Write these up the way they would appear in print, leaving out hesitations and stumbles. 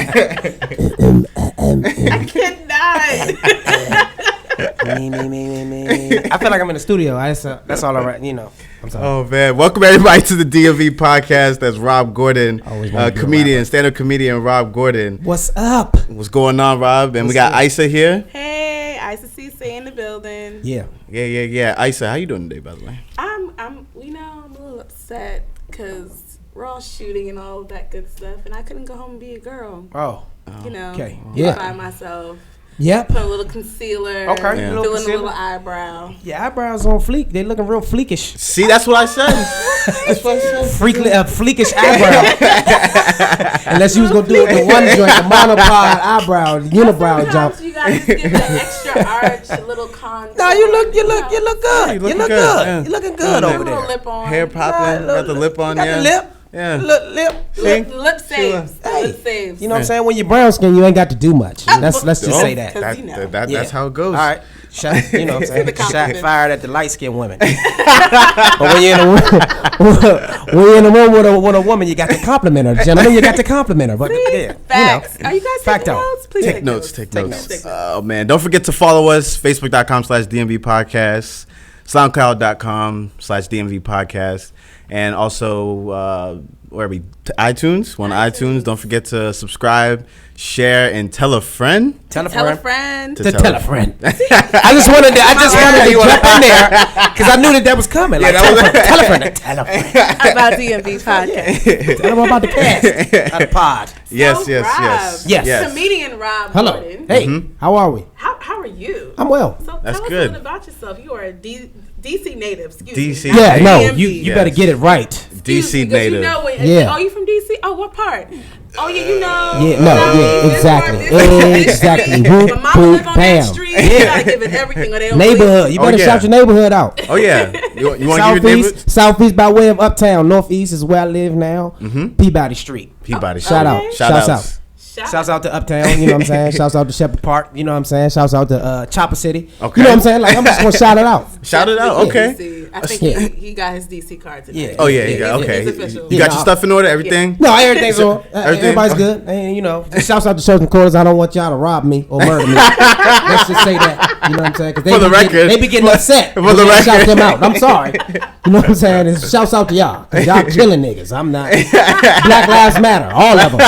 I cannot. Me. I feel like I'm in the studio. That's all right. I'm sorry. Oh man, welcome everybody to the DMV Podcast. That's Rob Gordon, comedian, stand-up comedian Rob Gordon. What's up? What's going on, Rob? And we got Isa here. Hey, Isa CC in the building. Yeah. Isa, how you doing today, by the way? I'm a little upset because we're all shooting and all that good stuff, and I couldn't go home and be a girl. Oh. Okay. Yeah. By myself. Yep. Put a little concealer. Okay. Yeah. Fill in a little eyebrow. Yeah, eyebrows on fleek. They looking real fleekish. See, that's what I said. That's what I said. Fleekish eyebrow. Unless you was gonna do it the one joint, the monopod eyebrow, the unibrow jump. Sometimes you gotta just give the extra arch, a little contour. No, you look good. You look good. Yeah. You looking good over there. Lip on. Hair popping, got the lip on. Got the lip. Yeah. Lip saves. Hey, lip saves. you know what I'm saying? When you're brown skin, you ain't got to do much. Let's just say that. That's how it goes. All right. Shot, you know what I'm saying? Shot fired at the light skinned women. But when you're in a room with a woman, you got to compliment her. Gentlemen, you got to compliment her. But yeah, facts. Are you guys taking notes? Please take notes. Oh man, don't forget to follow us. Facebook.com/DMV Podcast, SoundCloud.com/DMV Podcast. And also, where are we? iTunes. We're on iTunes. Don't forget to subscribe, share, and tell a friend. Tell a friend. Tell a friend. I just wanted to jump in there because I knew that was coming. Like, tell a friend. About DMV Podcast. Tell them about the cast. The pod. Yes. Comedian Rob Hello. Gordon. Hey, how are we? How are you? I'm well. So That's tell us good. a little about yourself. You are a DC native. Excuse DC. me. Yeah, no, DMV. you better get it right. DC native. Oh, you from DC? Oh, what part? Oh, yeah, you know. Yeah, exactly. Whoop, my mama live on that street. You gotta give it everything or they don't neighborhood. You better shout your neighborhood out. Oh, yeah. You want to give your neighborhood? Southeast by way of Uptown. Northeast is where I live now. Peabody Street. Shout out. Shouts out to Uptown, you know what I'm saying? Shouts out to Shepherd Park, you know what I'm saying? Shouts out to Chopper City. Okay. You know what I'm saying? Like, I'm just going to shout it out. Shout it out, okay. DC. I think he got his DC card today. Yeah. Oh, yeah, okay. It's official. You got your stuff in order, everything? No, everything's on. Everybody's good. And, you know, shouts out to certain quarters. I don't want y'all to rob me or murder me. Let's just say that. You know what I'm saying? For the record. They be getting upset. For the record. Shout them out. I'm sorry. You know what I'm saying? It's shouts out to y'all. Because y'all killing niggas. I'm not. Black Lives Matter. All of them.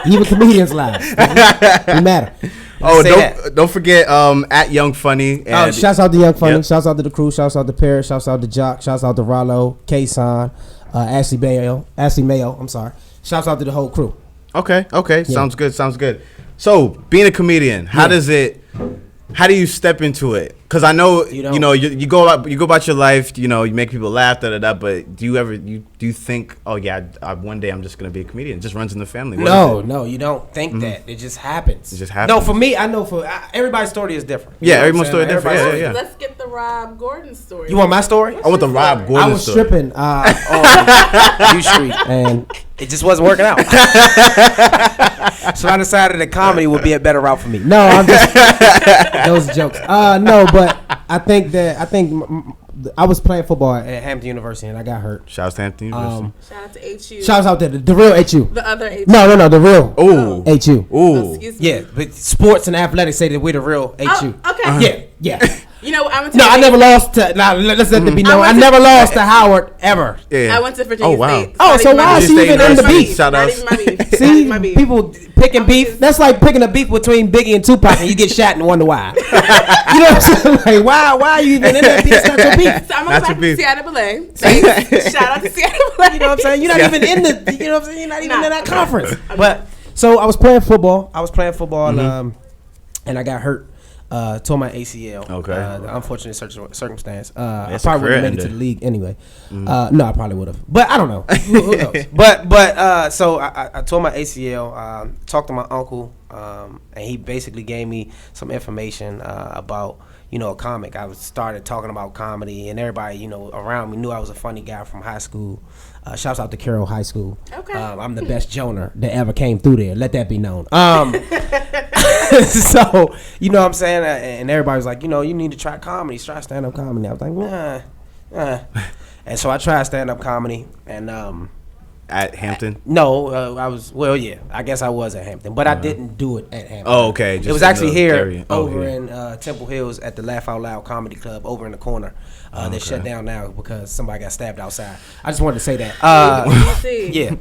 Even comedians' lives. They matter. Don't forget at Young Funny. And shouts out to Young Funny. Yep. Shouts out to the crew. Shouts out to Paris. Shouts out to Jock. Shouts out to Rollo, K-Son, Ashley Mayo. I'm sorry. Shouts out to the whole crew. Okay. Yeah. Sounds good. So, being a comedian, how do you step into it? Because I know you go about your life, you make people laugh, but do you think, oh yeah, one day I'm just gonna be a comedian? It just runs in the family. No, you don't think that. It just happens. No, for me, I know everybody's story is different. Yeah, everybody's story is different. Yeah. Let's get the Rob Gordon story. You want my story? I want the Rob Gordon story. I was stripping on U Street and it just wasn't working out. So I decided that comedy would be a better route for me. No, I'm just those jokes. No, but I think I was playing football at Hampton University and I got hurt. Shout out to Hampton University. Shout out to HU. Shouts out to the real HU. The other HU. No, the real. HU. Oh, excuse me. Yeah, but sports and athletics say that we're the real HU. Okay. Yeah. You know, I never lost to. Now let's let it be known. I never lost to Howard ever. Yeah. I went to Virginia State. Oh, so why is she even in the beef? Shout out. See, people picking beef. That's like picking a beef between Biggie and Tupac, and you get shot and wonder why. You know what I'm saying? Like, why are you even in that beef? It's not your beef. So I'm gonna go back to Seattle Ballet. Shout out to Seattle Ballet. You know what I'm saying? You're not even in the. You know what I'm saying? You're not even in that conference. But so I was playing football. And I got hurt. Tore my ACL. Okay. The unfortunate circumstance. I probably would have made it to the league anyway. No, I probably would have. But I don't know. Who knows? But so I tore my ACL. Talked to my uncle, and he basically gave me some information about a comic. I started talking about comedy, and everybody around me knew I was a funny guy from high school. Shouts out to Carroll High School. Okay. I'm the best Joner that ever came through there. Let that be known. So, you know what I'm saying? And everybody was like, you need to try comedy. Try stand-up comedy. I was like, nah. And so I tried stand-up comedy. And at Hampton? No, I was. Well, yeah, I guess I was at Hampton, but I didn't do it at Hampton. Oh, okay. It was actually here in Temple Hills at the Laugh Out Loud Comedy Club over in the corner. They shut down now because somebody got stabbed outside. I just wanted to say that. Yeah,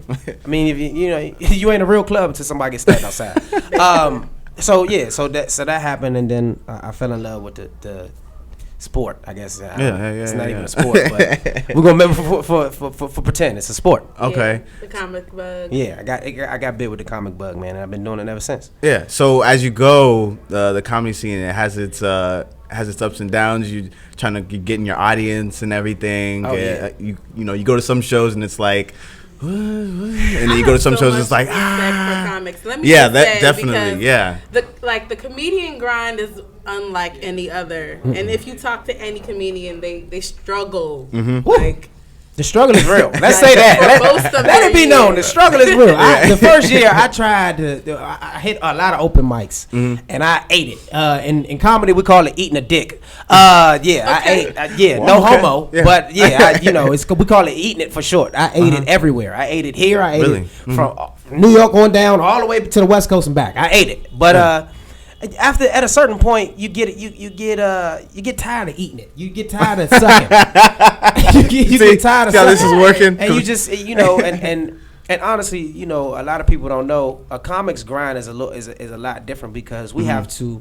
I mean, if you ain't a real club until somebody gets stabbed outside. So that happened, and then I fell in love with the sport. I guess it's not even a sport, but we're gonna remember for pretend it's a sport. Okay. Yeah, the comic bug. Yeah, I got bit with the comic bug, man, and I've been doing it ever since. Yeah. So as you go, the comedy scene, it has its ups and downs. You trying to get in your audience and everything. Oh, yeah. You go to some shows and it's like, and then you go to some shows and it's like, for comics. Let me that definitely, yeah. The comedian grind is unlike any other, and if you talk to any comedian, they struggle. Like, the struggle is real. Let's say that. Let it be known. The struggle is real. The first year I tried I hit a lot of open mics, and I ate it. In comedy, we call it eating a dick. I ate. No homo, but we call it eating it for short. I ate it everywhere. I ate it here. I ate it from New York on down all the way to the West Coast and back. I ate it, but at a certain point, you get tired of eating it. You get tired of sucking. you get tired of sucking. This is working. And you just and honestly, a lot of people don't know a comic's grind is a lot different because we have to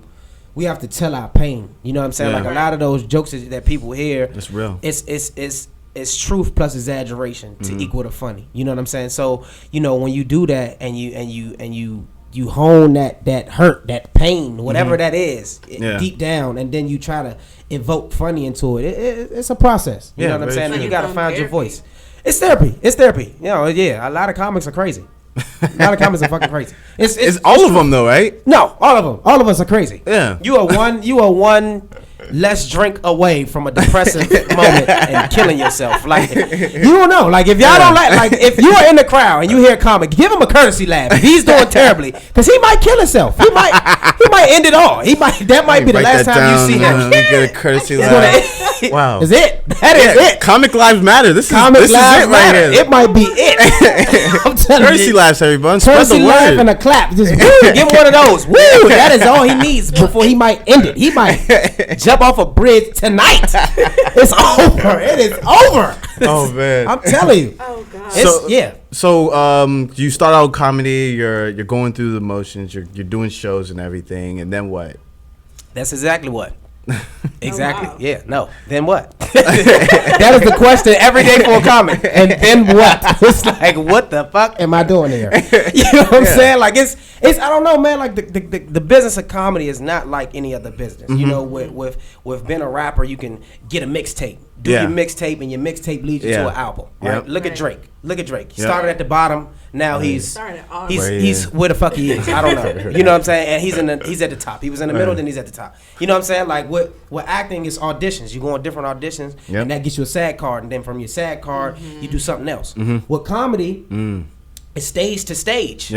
tell our pain. You know what I'm saying? Like a lot of those jokes that people hear, it's real. It's truth plus exaggeration to equal to funny. You know what I'm saying? So when you do that and you hone that hurt, that pain, whatever that is, deep down, and then you try to evoke funny into it. It's a process. You know what I'm saying? And you got to find your voice. It's therapy. A lot of comics are crazy. A lot of comics are fucking crazy. It's all of them though, right? No, all of them. All of us are crazy. Yeah. You are one less drink away from a depressive moment and killing yourself. Like, you don't know. Like, if y'all don't like if you are in the crowd and you hear a comic, give him a courtesy laugh. If he's doing terribly, because he might kill himself. He might end it all. That might be the last time you see him. Get a courtesy laugh. Wow. Is it? That is it. Comic lives matter. This is it right here. It might be it. I'm telling you. Courtesy laughs, everyone. Courtesy laugh and a clap. Just woo, give him one of those. Woo. That is all he needs before he might end it. He might jump off a bridge tonight. It's over. It is over. Oh man. I'm telling you. Oh god. So you start out comedy, you're going through the motions, you're doing shows and everything, and then what? That's exactly what. Exactly. Oh, wow. Yeah. No. Then what? That is the question every day for a comic. And then what? It's like, what the fuck am I doing here? You know what I'm saying? Like it's I don't know, man. Like the business of comedy is not like any other business. You know, with being a rapper, you can get a mixtape. Do your mixtape, and your mixtape leads you to an album. Right? Look at Drake. He started at the bottom. Now he's where the fuck he is. I don't know. You know what I'm saying? And he's at the top. He was in the middle, then he's at the top. You know what I'm saying? Like with acting is auditions. You go on different auditions, and that gets you a SAG card, and then from your SAG card, you do something else. With comedy, it's stage to stage,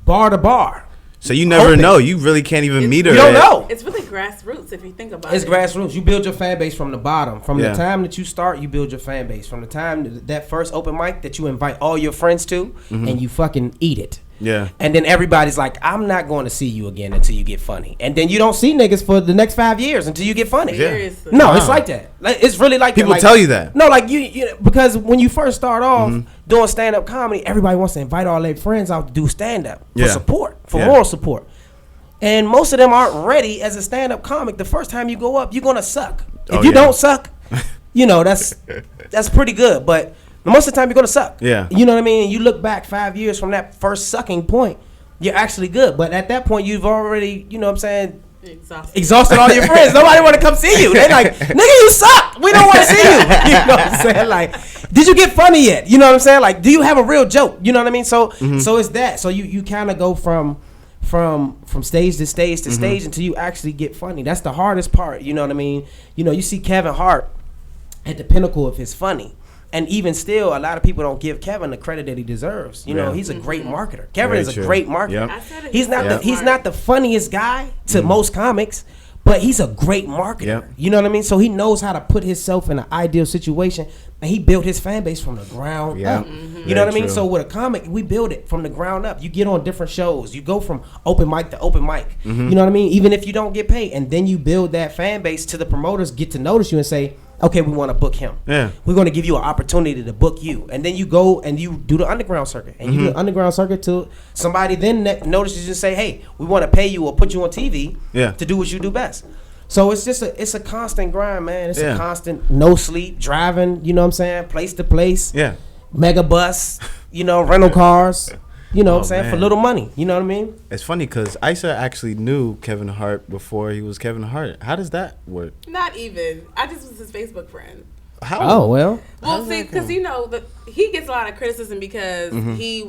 bar to bar. So you never know. You really can't even meet her. You don't know. It's really grassroots if you think about it. It's grassroots. You build your fan base from the bottom. From the time that you start, you build your fan base. From the time that first open mic that you invite all your friends to, and you fucking eat it. Yeah. And then everybody's like, I'm not going to see you again until you get funny. And then you don't see niggas for the next 5 years until you get funny. Seriously. No, it's like that. Like, it's really like people that. Tell you that. No, like you because when you first start off doing stand-up comedy, everybody wants to invite all their friends out to do stand-up for support, for moral support. And most of them aren't ready as a stand-up comic. The first time you go up, you're gonna suck. If you don't suck, that's pretty good. But most of the time you're gonna suck. Yeah. You know what I mean? And you look back 5 years from that first sucking point, you're actually good. But at that point, you've already, you know what I'm saying, exhausted all your friends. Nobody want to come see you. They're like, nigga, you suck. We don't want to see you. You know what I'm saying? Like, did you get funny yet? You know what I'm saying? Like, do you have a real joke? You know what I mean? So it's that. So you kind of go from stage to stage to stage until you actually get funny. That's the hardest part. You know what I mean? You know, you see Kevin Hart at the pinnacle of his funny. And even still, a lot of people don't give Kevin the credit that he deserves. You know, he's a great marketer. Kevin is a great marketer. He's not the funniest guy to most comics, But he's a great marketer. You know what I mean? So he knows how to put himself in an ideal situation, and he built his fan base from the ground up. You know what I mean? So with a comic, we build it from the ground up. You get on different shows. You go from open mic to open mic. You know what I mean? Even if you don't get paid, and then you build that fan base to the promoters get to notice you and say, okay, we want to book him. We're going to give you an opportunity to book you. And then you go and you do the underground circuit. And you do the underground circuit till somebody then notices you and say, hey, we want to pay you or put you on TV to do what you do best. So it's just it's a constant grind, man. It's a constant no sleep, driving, you know what I'm saying, place to place. Mega bus, you know, rental cars. You know what I'm saying? For little money. You know what I mean? It's funny because Isa actually knew Kevin Hart before he was Kevin Hart. How does that work? Not even. I just was his Facebook friend. How? Oh, well. Well, see, because you know he gets a lot of criticism because he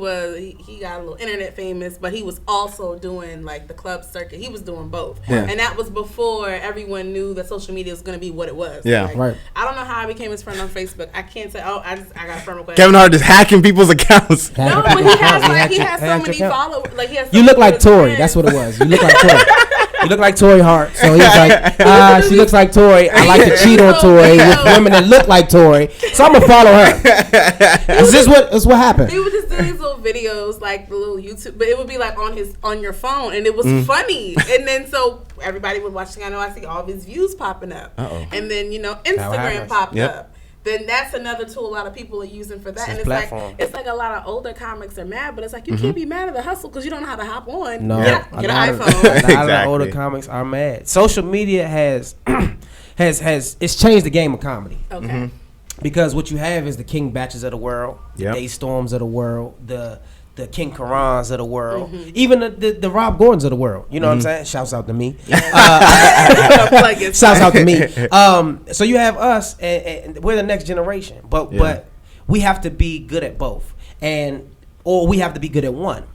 got a little internet famous, but he was also doing like the club circuit. He was doing both, and that was before everyone knew that social media was going to be what it was. Like, I don't know how I became his friend on Facebook. I can't say. Oh, I got a friend request. Kevin Hart is hacking people's accounts. No, but he has so many followers. Like he has. You look like Tori. That's what it was. You look like Tori. You look like Tori Hart. So he was like, she looks like Tori. I like to cheat on Tori with women that look like Tori. So I'm gonna follow her. This what happened. He would just do these little videos, like the little YouTube, but it would be like on your phone, and it was funny. And then so everybody was watching. I see all of his views popping up, and then Instagram popped up. Then that's another tool a lot of people are using for that. And it's like a lot of older comics are mad, but it's like you can't be mad at the hustle because you don't know how to hop on. No, get an iPhone. A lot of older comics are mad. Social media has it's changed the game of comedy. Okay. Because what you have is the King Batches of the world, the Day Storms of the world, the King Karans of the world, even the Rob Gordons of the world. You know what I'm saying? Shouts out to me. Shouts out to me. So you have us, and we're the next generation. But we have to be good at both, or we have to be good at one.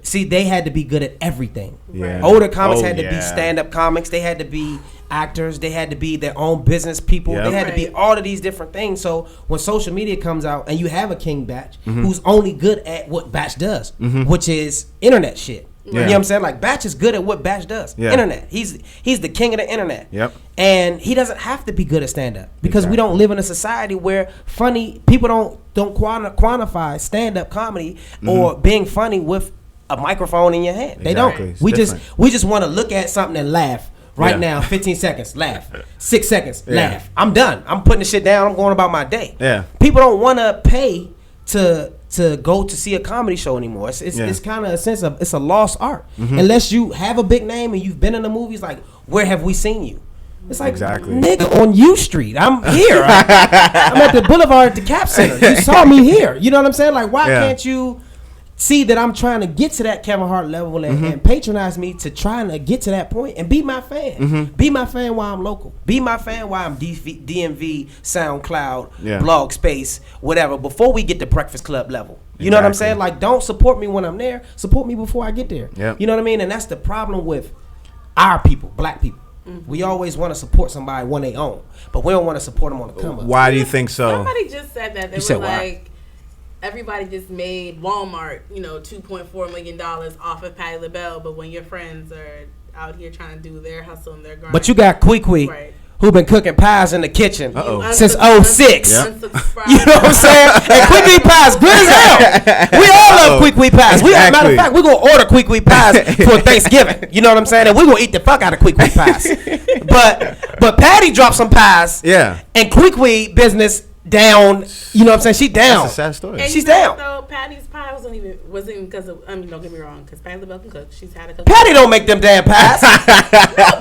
See, they had to be good at everything. Older comics had to be stand-up comics. They had to be actors. They had to be their own business people. They had to be all of these different things. So when social media comes out and you have a King Batch who's only good at what Batch does, which is internet shit. You know what I'm saying? Like Batch is good at what Batch does. Internet. He's the king of the internet. And he doesn't have to be good at stand-up because we don't live in a society where funny people don't quantify stand-up comedy or being funny with a microphone in your hand. They don't. We just want to look at something and laugh. Right now, 15 seconds, laugh. 6 seconds, laugh. I'm done. I'm putting the shit down. I'm going about my day. People don't want to pay to go to see a comedy show anymore. It's kind of a sense of it's a lost art. Unless you have a big name and you've been in the movies, like where have we seen you? It's like nigga on U Street. I'm here. I'm at the Boulevard at the Cap Center. You saw me here. You know what I'm saying? Like why can't you see that I'm trying to get to that Kevin Hart level and patronize me to trying to get to that point and be my fan. Be my fan while I'm local. Be my fan while I'm DMV, SoundCloud, Blog Space, whatever, before we get to Breakfast Club level. You know what I'm saying? Like, don't support me when I'm there. Support me before I get there. You know what I mean? And that's the problem with our people, black people. We always want to support somebody when they own, but we don't want to support them on the come up. Why do you think so? Somebody just said that. They were like, everybody just made Walmart, $2.4 million off of Patti LaBelle, but when your friends are out here trying to do their hustle and their grind. But you got Kwee, who been cooking pies in the kitchen since 2006. You know what I'm saying? And Kwee pies, good as hell. We all love Kwee pies. Matter of fact, we're going to order Kwee pies for Thanksgiving. You know what I'm saying? And we're going to eat the fuck out of Kwee pies. But Patty dropped some pies. And Kwee business down, you know what I'm saying? She down. That's a sad story. And she's down. Though Patty's pie wasn't even because of. Don't get me wrong, because Patti LaBelle can cook. She's had a cook. Patty don't make them damn pies. No,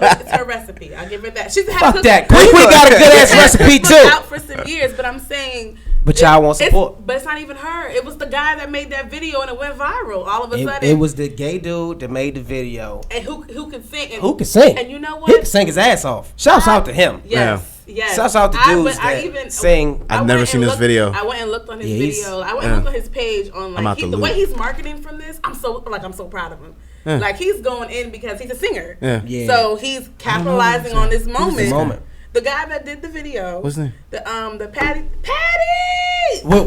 but it's her recipe. I'll give her that. She's had fuck that. Kwee got a good ass recipe too. Out for some years, but I'm saying. But y'all won't support. But it's not even her. It was the guy that made that video and it went viral. All of a sudden, it was the gay dude that made the video. And who can sing? And, who can sing? And you know what? He can sing his ass off. Shouts out to him. Yes. Shouts out to dudes that sing. I've never seen this video. I went and looked on his video. I went and looked on his page on like the way he's marketing from this. I'm so proud of him. Like he's going in because he's a singer. So he's capitalizing on this moment. The guy that did the video, what's his name? The Patty. We'll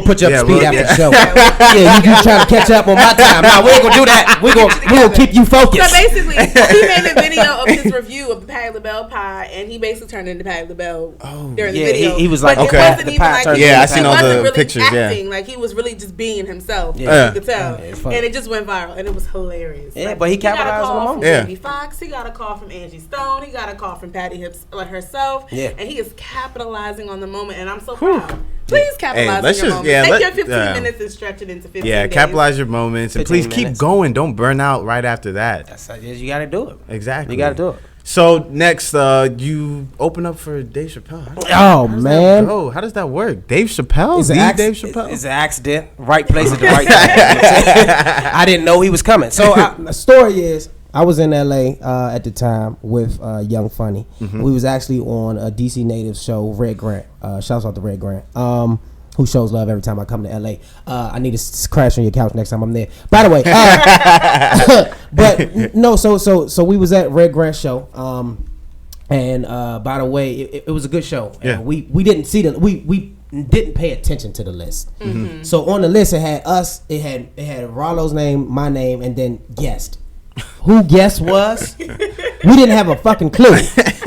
put you up to speed after the show. Yeah, you trying to catch up on my time. No, we ain't gonna do that. We gonna keep you focused. So basically, he made a video of his review of the Patti LaBelle pie, and he basically turned into Patti LaBelle during the video. He was like, but okay. It wasn't even like I seen all the really pictures. Acting. Like he was really just being himself. Yeah. You could tell, and it just went viral, and it was hilarious. Yeah, like, but he capitalized on the moment. Yeah. Jamie Foxx, he got a call from Angie Stone, he got a call from Patty herself, and he is capitalizing on the moment, and I'm so proud. Please capitalize on your moments. Take your 15 minutes and stretch it into 15 days. Capitalize your moments, and please keep going. Don't burn out right after that. You got to do it. Exactly. You got to do it. So next, you open up for Dave Chappelle. How does that work? Dave Chappelle? Dave Chappelle? It's an accident. Right place at the right time. I didn't know he was coming. So the story is, I was in LA at the time with Young Funny. We was actually on a DC native show, Red Grant. Shouts out to Red Grant. Who shows love every time I come to LA. I need to crash on your couch next time I'm there. By the way, but no, so we was at Red Grant show. And by the way, it was a good show. Yeah. We didn't see we didn't pay attention to the list. So on the list it had us, it had Rollo's name, my name, and then guest. Who guest was? We didn't have a fucking clue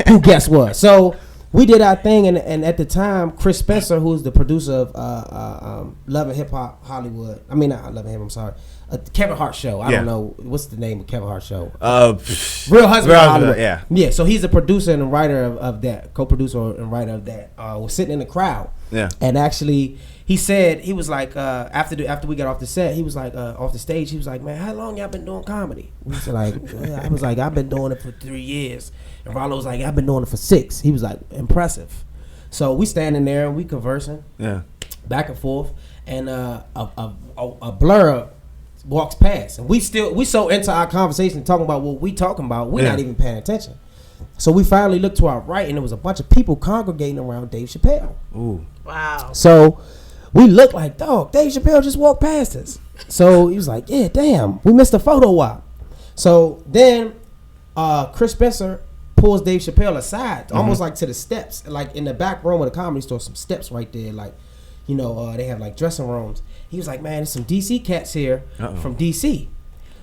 who guest was. So we did our thing, and at the time, Chris Spencer, who's the producer of Love and Hip Hop Hollywood. I mean, not Love and Hip Hop, I'm sorry. Kevin Hart show. I don't know. What's the name of Kevin Hart show? Real Husband of Hollywood. Yeah, so he's a producer and a writer of that, co-producer and writer of that. Was sitting in the crowd. Yeah. And actually, he said, he was like, after we got off the set, he was like, off the stage, he was like, man, how long y'all been doing comedy? We was like, I was like, I've been doing it for 3 years. And Rollo was like, I've been doing it for 6. He was like, impressive. So we standing there and we conversing, back and forth, and a blur walks past, and we so into our conversation talking about what we talking about, we're not even paying attention. So we finally looked to our right, and there was a bunch of people congregating around Dave Chappelle. Ooh, wow! So we looked like, dog, Dave Chappelle just walked past us. So he was like, yeah, damn, we missed a photo op. So then Chris Spencer pulls Dave Chappelle aside, almost like to the steps, like in the back room of the Comedy Store, some steps right there, like, you know, they have like dressing rooms. He was like, man, there's some DC cats here from DC.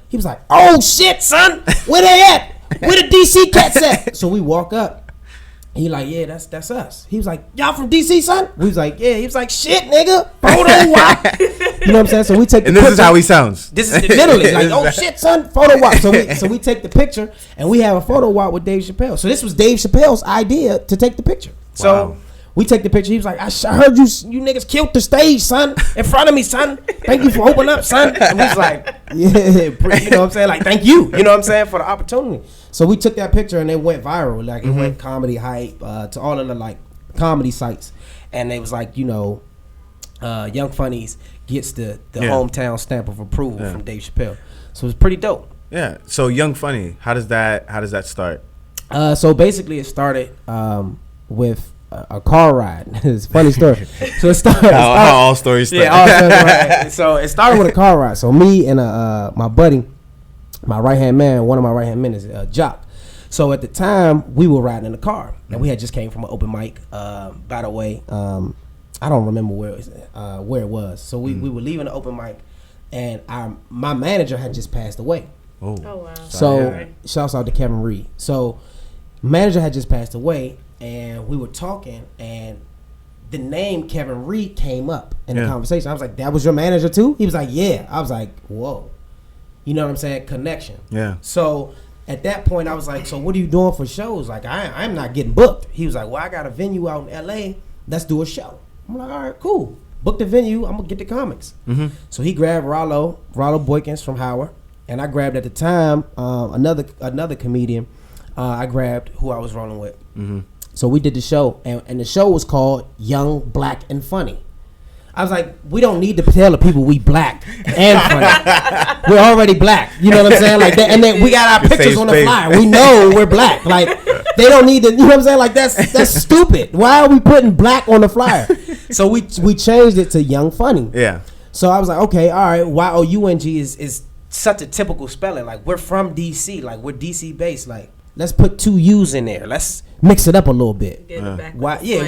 He was like, oh shit, son, where they at? Where the DC cats at? So we walk up. He like, yeah, that's us. He was like, y'all from DC, son? We was like, yeah. He was like, shit, nigga, photo op. You know what I'm saying? So we take the and this picture. Is how he sounds. This is literally like, oh shit, son, photo op. So we take the picture and we have a photo op with Dave Chappelle. So this was Dave Chappelle's idea to take the picture. So we take the picture. He was like, I heard you niggas killed the stage, son, in front of me, son. Thank you for opening up, son. And we was like, yeah, you know what I'm saying? Like, thank you. You know what I'm saying? For the opportunity. So we took that picture and it went viral. Like, it went Comedy Hype to all of the, like, comedy sites. And it was like, you know, Young Funnies gets the hometown stamp of approval from Dave Chappelle. So it's pretty dope. Yeah. So Young Funny, how does that start? So basically it started with a car ride. It's a funny story. So it started. How all stories start. Yeah, all stories. So it started with a car ride. So me and my buddy, my right hand man, one of my right hand men is Jock. So at the time we were riding in the car, and we had just came from an open mic. By the way, I don't remember where it was. So we were leaving the open mic, and my manager had just passed away. Oh wow! So shouts out to Kevin Reed. So manager had just passed away. And we were talking, and the name Kevin Reed came up in the conversation. I was like, that was your manager too? He was like, yeah. I was like, whoa. You know what I'm saying? Connection. Yeah. So at that point, I was like, so what are you doing for shows? Like, I'm not getting booked. He was like, well, I got a venue out in LA. Let's do a show. I'm like, all right, cool. Book the venue. I'm going to get the comics. So he grabbed Rollo Boykins from Howard. And I grabbed at the time another comedian. I grabbed who I was rolling with. So we did the show, and the show was called Young, Black, and Funny. I was like, we don't need to tell the people we black and funny. We're already black. You know what I'm saying? Like that, and then we got our pictures on the flyer. We know we're black. Like, they don't need to, you know what I'm saying? Like, that's stupid. Why are we putting black on the flyer? So we changed it to Young Funny. Yeah. So I was like, okay, all right, YOUNG is such a typical spelling. Like, we're from DC. Like, we're DC based. Like, let's put 2 U's in there. Let's mix it up a little bit. Why? Yeah,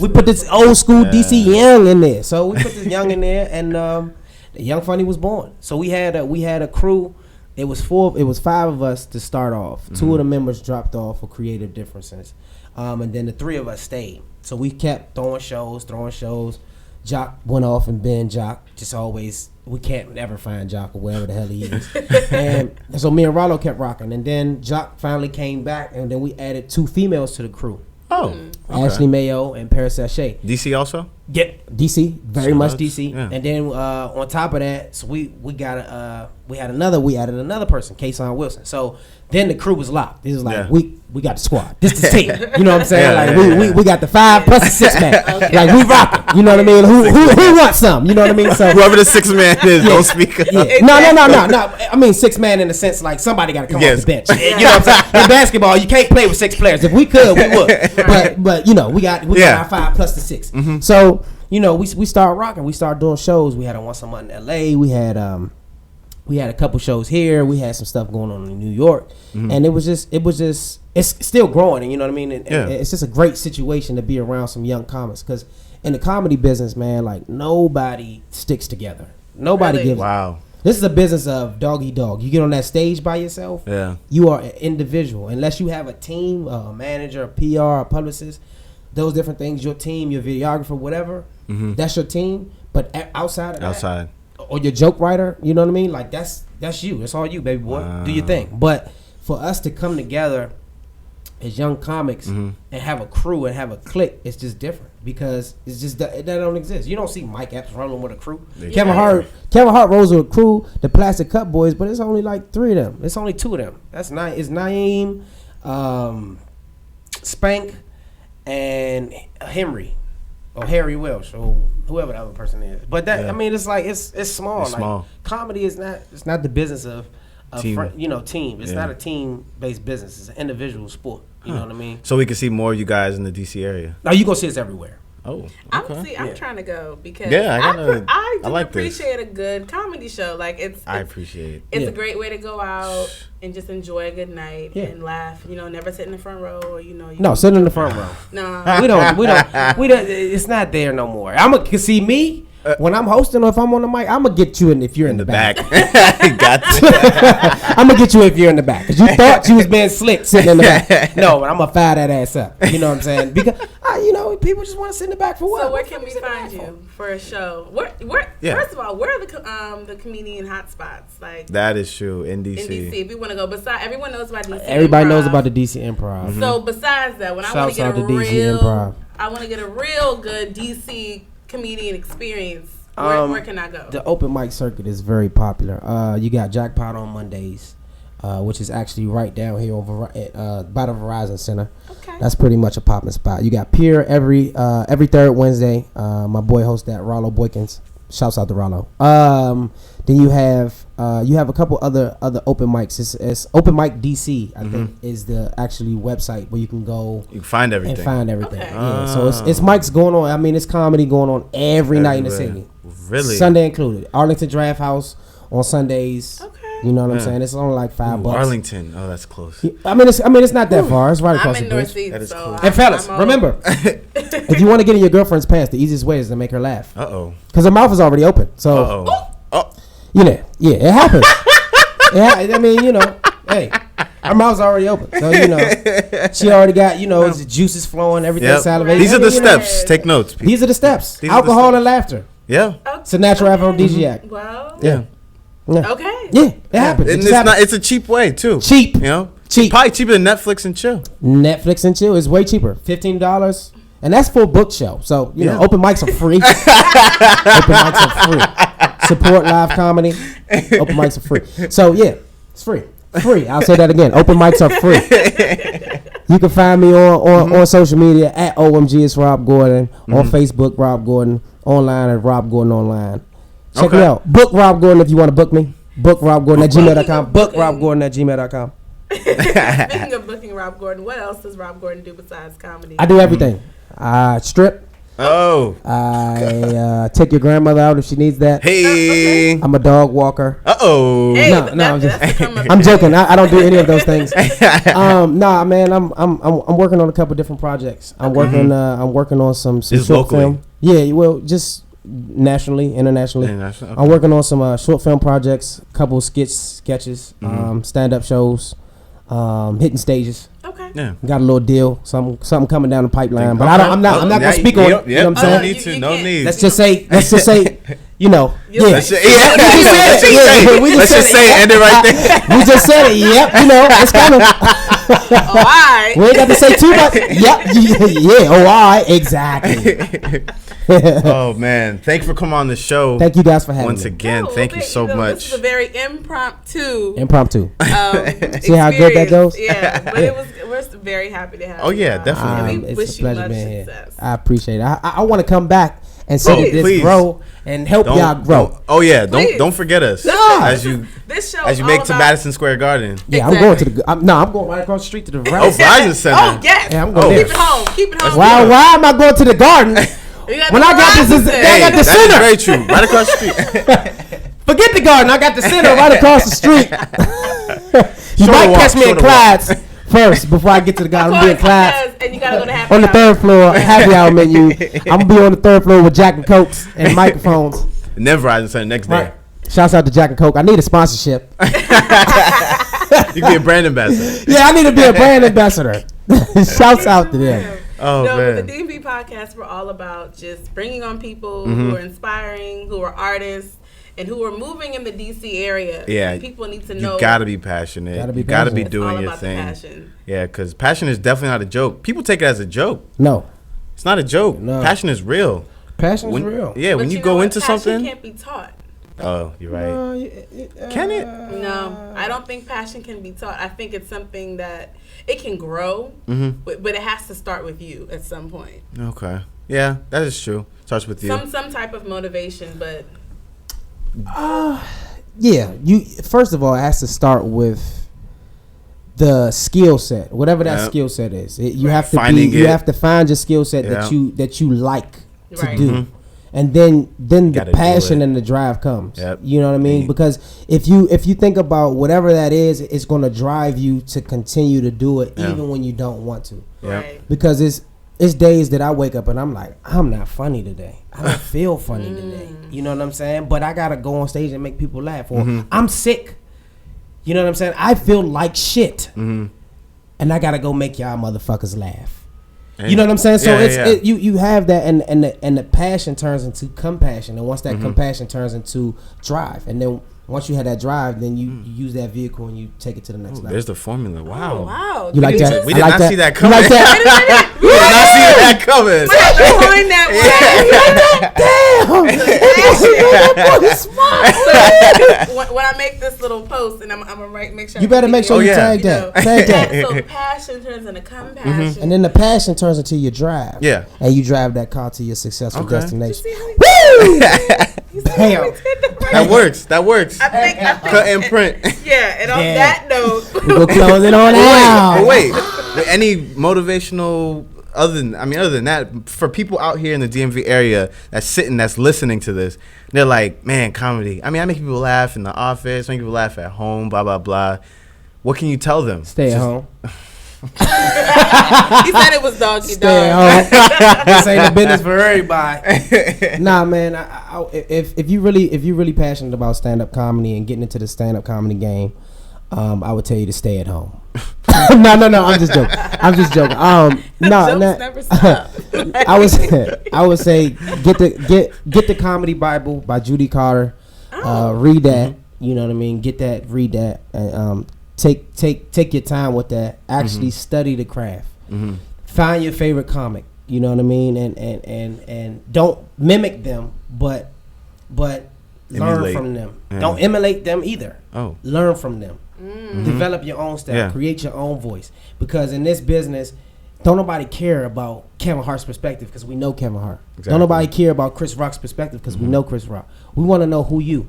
we put this old school DC Young in there. So we put this Young in there, and the Young Funny was born. So we had a crew. It was 5 of us to start off. 2 of the members dropped off for creative differences, and then the 3 of us stayed. So we kept throwing shows. Jock went off and Ben Jock just always, we can't ever find Jock or wherever the hell he is. And so me and Rollo kept rocking. And then Jock finally came back, and then we added 2 females to the crew. Oh, okay. Ashley Mayo and Paris Sachet. DC also? Yeah, DC, very much DC. Yeah. And then on top of that, so we added another person, Kason Wilson. So then the crew was locked. This is like we got the squad. This is the team. You know what I'm saying? Like we got the 5 plus the 6 man. Okay. Like we rocking. You know what I mean? Who wants some? You know what I mean? So whoever the 6 man is, don't speak up. Yeah. No. I mean 6 man in the sense like somebody got to come off the bench. You know what I'm saying? In basketball, you can't play with 6 players. If we could, we would. But you know, we got our 5 plus the 6. Mm-hmm. So you know, we started rocking. We started doing shows. We had a once a month in LA. We had a couple shows here. We had some stuff going on in New York, and it was just it's still growing. And you know what I mean. And it's just a great situation to be around some young comics, because in the comedy business, man, like nobody sticks together. Nobody gives. Wow. This is a business of dog eat dog. You get on that stage by yourself. Yeah. You are an individual, unless you have a team, a manager, a PR, a publicist. Those different things, your team, your videographer, whatever, that's your team. But outside of that, or your joke writer, you know what I mean? Like that's you. It's all you, baby boy. Wow. Do your thing. But for us to come together as young comics and have a crew and have a clique, it's just different, because it's just that don't exist. You don't see Mike Epps rolling with a crew. Kevin Hart rolls with a crew, the Plastic Cup Boys, but it's only like 3 of them. It's only 2 of them. That's it's Naeem, Spank, and Henry or Harry Welsh or whoever the other person is. But that I mean, it's like it's small. It's like small. Comedy is not the business of team. Team. It's not a team based business. It's an individual sport. You know what I mean? So we can see more of you guys in the DC area. Now you gonna see us everywhere. Oh, okay. I'm trying to go, because I like appreciate a good comedy show. Like I appreciate it. It's a great way to go out and just enjoy a good night and laugh. You know, never sit in the front row, or no, sit in the front row. No, we don't. It's not there no more. See me. When I'm hosting or if I'm on the mic, I'm gonna get you in if you're in the back. Gotcha. I'm gonna get you if you're in the back, because you thought you was being slick sitting in the back. No, but I'm gonna fire that ass up. You know what I'm saying? Because people just want to sit in the back for what? So where can we find you for a show? First of all, where are the comedian hotspots? Like that is true in DC. If we want to go, besides everyone knows about DC. Everybody knows about the DC Improv. Mm-hmm. So besides that, when I want to get a real good DC comedian experience, where can I go? The open mic circuit is very popular. You got Jackpot on Mondays, which is actually right down here over by the Verizon Center. Okay. That's pretty much a popping spot. You got Pier every 3rd Wednesday. My boy hosts that, Rollo Boykins. Shouts out to Rollo. Then you have a couple other open mics. It's Open Mic DC, I think, is the actually website where you can go. You can find everything. Okay. Yeah, so it's mics going on. I mean, it's comedy going on every night in the city. Really? Sunday included. Arlington Draft House on Sundays. Okay. You know what I'm saying? It's only like $5. Arlington. Oh, that's close. I mean, it's not that far. It's right across the bridge. That is close. And fellas, remember, if you want to get in your girlfriend's pants, the easiest way is to make her laugh. Because her mouth is already open. So. It happens. I mean, hey, her mouth's already open, so she already got the juices flowing, everything salivating. These are the steps. Take notes, people. These are the steps. Alcohol and laughter. Yeah, it's a natural aphrodisiac. Well, yeah. Okay. Yeah, it happens. And it's a cheap way too. Cheap. Cheap. Probably cheaper than Netflix and chill. Netflix and chill is way cheaper. $15. And that's full book show. So, open mics are free. Open mics are free. Support live comedy. Open mics are free. So, it's free. Free. I'll say that again. Open mics are free. You can find me on social media at OMG. It's Rob Gordon. On Facebook, Rob Gordon. Online at Rob Gordon Online. Check me out. Book Rob Gordon if you want to book me. Book Rob Gordon at gmail.com. Book Rob Gordon at gmail.com. Speaking of booking Rob Gordon, what else does Rob Gordon do besides comedy? I do everything. I strip. Oh. I take your grandmother out if she needs that. Hey. I'm a dog walker. Uh-oh. Hey, No, I'm joking. I don't do any of those things. Nah, man, I'm working on a couple different projects. I'm working on some short locally? film. Yeah, well, just nationally, internationally. Okay. I'm working on some short film projects, a couple sketches, stand-up shows, hitting stages. Okay. Yeah. Got a little deal, something coming down the pipeline, but I'm not gonna speak on it. You know what I'm saying? No need. Let's just say, you know, Let's just say it. End it right there. We just said it. Yep. You know, it's kind of. All right. We ain't got to say too much. Yep. Yeah. Oh, all right. Exactly. Oh man, thanks for coming on the show. Thank you guys for having once me. again. Thank you so much. This is a very impromptu. See how good that goes? Yeah, but we're very happy to have you. Oh yeah, definitely. We wish you much success. I appreciate it. I want to come back and see this grow and help y'all grow. Don't forget us. No. As you make to Madison Square Garden. Yeah, I'm going to the. I'm going right across the street to the Verizon Center. Oh yes. Yeah, I'm going there. Keep it home. Why am I going to the garden? When I got this, I got the center. That's very true. Right across the street. Forget the garden. I got the center right across the street. You might catch me in Clyde's first before I get to the garden. I'm being Clyde's. And you gotta go to happy on the third floor, happy hour menu. I'm gonna be on the third floor with Jack and Cokes and microphones. And then Verizon Center next day. Right. Shouts out to Jack and Coke. I need a sponsorship. You can be a brand ambassador. Yeah, I need to be a brand ambassador. Shouts out to them. Oh, man. With the DMV Podcast, we're all about just bringing on people who are inspiring, who are artists, and who are moving in the DC area. Yeah. People need to know. You got to be passionate. You got to be doing your thing. Passion. Yeah, because passion is definitely not a joke. People take it as a joke. No. It's not a joke. No. Passion is real. Passion is real. Yeah, but when you go into something. Passion can't be taught. Oh, you're right. Can it? No, I don't think passion can be taught. I think it's something that it can grow, but it has to start with you at some point. Okay. Yeah, that is true. Starts with you. Some type of motivation, but. Yeah. You first of all, it has to start with the skill set, whatever that skill set is. You have to You have to find your skill set that you like to do. And then the passion and the drive comes. Yep. You know what I mean? Because if you think about whatever that is, it's going to drive you to continue to do it even when you don't want to. Right. Because it's days that I wake up and I'm like, I'm not funny today. I don't feel funny today. You know what I'm saying? But I got to go on stage and make people laugh. Or I'm sick. You know what I'm saying? I feel like shit. And I got to go make y'all motherfuckers laugh. You know what I'm saying? So you have that, and the passion turns into compassion, and once that compassion turns into drive, and then once you have that drive, then you use that vehicle and you take it to the next level. There's the formula. Wow. Oh, wow. You like that? We did not see that coming. You like that? We did not see that coming. Behind that way. When I make this little post, and I'm gonna make sure. You better make sure you tag that. Tag that. So passion turns into compassion, and then the passion turns into your drive. Yeah. And you drive that car to your successful destination. Woo! Damn. That works. I think cut and print. Yeah, and on that note, we'll close it on out. Wait. Any motivational other than that, for people out here in the DMV area that's listening to this, they're like, man, comedy. I make people laugh in the office, make people laugh at home, blah blah blah. What can you tell them? Stay at home. He said it was doggy dog. This ain't a business for everybody. Nah, man. If you really passionate about stand up comedy and getting into the stand up comedy game, I would tell you to stay at home. No. I'm just joking. Never stop. I would say get the Comedy Bible by Judy Carter. Read that. You know what I mean. Read that. And take your time with that. Actually study the craft. Find your favorite comic. You know what I mean. And don't mimic them, but learn from them. Yeah. Don't emulate them either. Learn from them. Develop your own style. Create your own voice. Because in this business, don't nobody care about Kevin Hart's perspective because we know Kevin Hart. Exactly. Don't nobody care about Chris Rock's perspective because we know Chris Rock. We want to know who are you?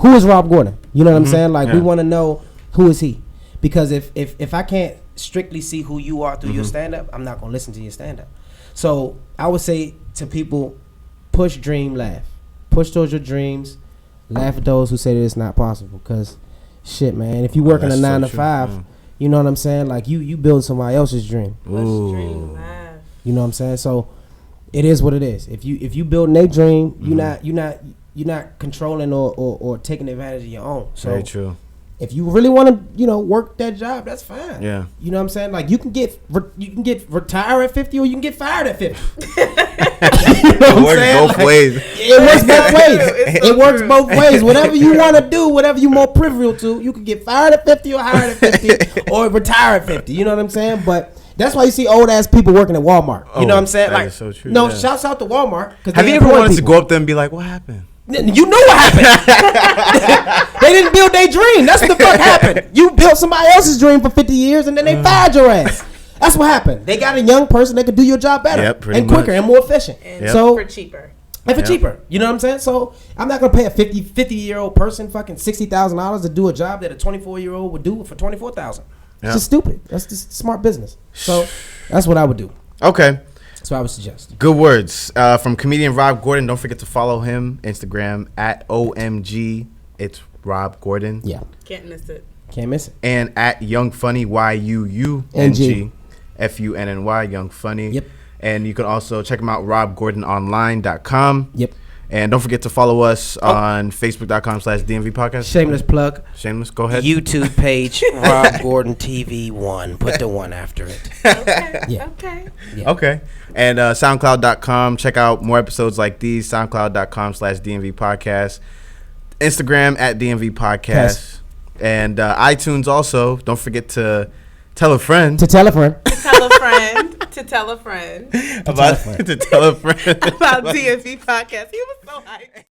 Who is Rob Gordon? You know what I'm saying? Like we want to know who is he. Because if I can't strictly see who you are through your stand up, I'm not gonna listen to your stand up. So I would say to people, push, dream, laugh. Push towards your dreams. Laugh at those who say that it's not possible. Because, shit, man, if you work in a 9 to 5, you know what I'm saying? Like, you build somebody else's dream. Push, dream, laugh. You know what I'm saying? So, it is what it is. If you building a dream, you're not controlling or taking advantage of your own. So, very true. If you really want to, work that job, that's fine. Yeah. You know what I'm saying? Like, you can get retired at 50 or you can get fired at 50. It works both ways. It works both ways. It works both ways. Whatever you want to do, whatever you're more privileged to, you can get fired at 50 or hired at 50 or retire at 50. You know what I'm saying? But that's why you see old ass people working at Walmart. You know what I'm saying? That is so true. No, shouts out to Walmart. Have you ever wanted to go up there and be like, what happened? You know what happened. They didn't build their dream. That's what the fuck happened. You built somebody else's dream for 50 years and then they fired your ass. That's what happened. They got a young person that could do your job better and quicker and more efficient. And for cheaper. And for cheaper. You know what I'm saying? So I'm not going to pay a 50-year-old person fucking $60,000 to do a job that a 24-year-old would do for $24,000. It's just stupid. That's just smart business. So that's what I would do. Okay. That's what I would suggest. Good words from comedian Rob Gordon. Don't forget to follow him Instagram at OMG. It's Rob Gordon. Yeah. Can't miss it. And at Young Funny YUUNG FUNNY Young Funny. Yep. And you can also check him out robgordononline.com. Yep. And don't forget to follow us on Facebook.com/DMV Podcast. Shameless plug. Shameless. Go ahead. YouTube page Rob Gordon TV 1. Put the 1 after it. Okay. Yeah. Okay. Yeah. Okay. And SoundCloud.com. Check out more episodes like these. SoundCloud.com/DMV Podcast. Instagram at DMV Podcast. Yes. And iTunes also. Don't forget to tell a friend. To tell a friend. To tell a friend. To tell a friend. To tell a friend. About DMV Podcast. He was so hyped.